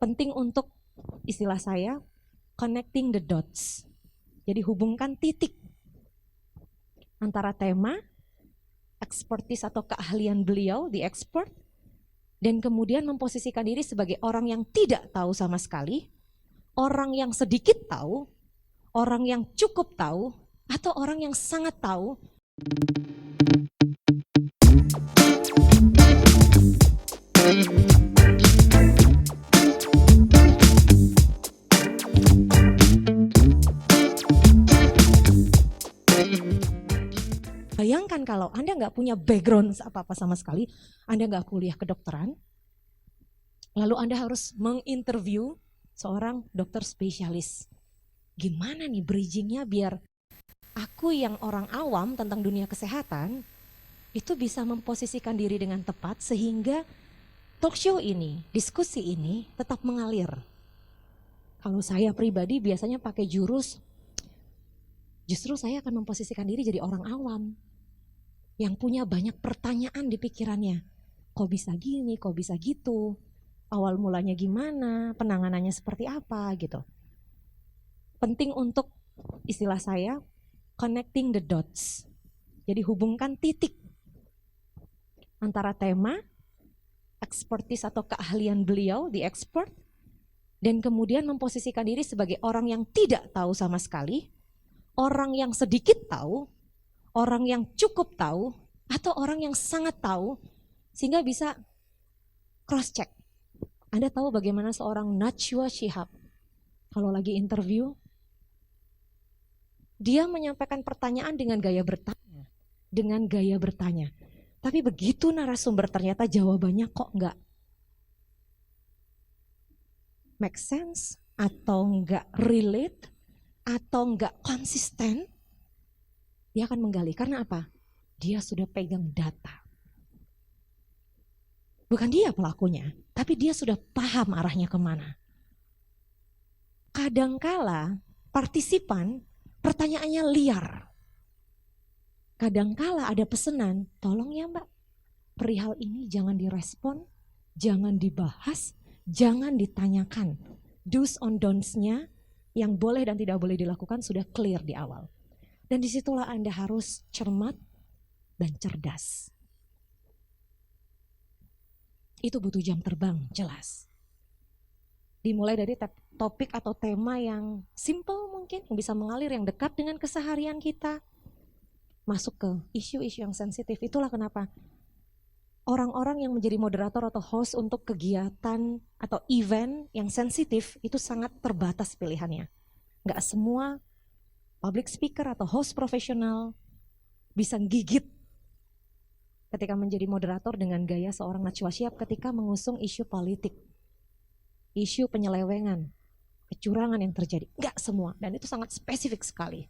penting untuk istilah saya connecting the dots. Jadi hubungkan titik antara tema, expertise atau keahlian beliau, the expert, dan kemudian memposisikan diri sebagai orang yang tidak tahu sama sekali, orang yang sedikit tahu, orang yang cukup tahu, atau orang yang sangat tahu. Bayangkan kalau Anda nggak punya background apa-apa sama sekali, Anda nggak kuliah kedokteran, lalu Anda harus menginterview seorang dokter spesialis. Gimana nih bridgingnya biar aku yang orang awam tentang dunia kesehatan itu bisa memposisikan diri dengan tepat sehingga talk show ini, diskusi ini tetap mengalir. Kalau saya pribadi biasanya pakai jurus, justru saya akan memposisikan diri jadi orang awam yang punya banyak pertanyaan di pikirannya. Kok bisa gini, kok bisa gitu, awal mulanya gimana, penanganannya seperti apa gitu. Penting untuk istilah saya connecting the dots. Jadi hubungkan titik antara tema, expertise atau keahlian beliau, the expert, dan kemudian memposisikan diri sebagai orang yang tidak tahu sama sekali, orang yang sedikit tahu, orang yang cukup tahu, atau orang yang sangat tahu, sehingga bisa cross check. Anda tahu bagaimana seorang Najwa Shihab kalau lagi interview, dia menyampaikan pertanyaan dengan gaya bertanya. Tapi begitu narasumber ternyata jawabannya kok enggak make sense, atau enggak relate, atau enggak konsisten, dia akan menggali. Karena apa? Dia sudah pegang data. Bukan dia pelakunya, tapi dia sudah paham arahnya kemana. Kadangkala partisipan pertanyaannya liar. Kadangkala ada pesanan, tolong ya Mbak, perihal ini jangan direspon, jangan dibahas, jangan ditanyakan. Do's on don'ts-nya yang boleh dan tidak boleh dilakukan sudah clear di awal. Dan disitulah Anda harus cermat dan cerdas. Itu butuh jam terbang, jelas. Dimulai dari topik atau tema yang simple mungkin, yang bisa mengalir, yang dekat dengan keseharian kita. Masuk ke isu-isu yang sensitif. Itulah kenapa orang-orang yang menjadi moderator atau host untuk kegiatan atau event yang sensitif itu sangat terbatas pilihannya. Nggak semua public speaker atau host profesional bisa gigit ketika menjadi moderator dengan gaya seorang Najwa Shihab ketika mengusung isu politik, isu penyelewengan, kecurangan yang terjadi. Nggak semua, dan itu sangat spesifik sekali.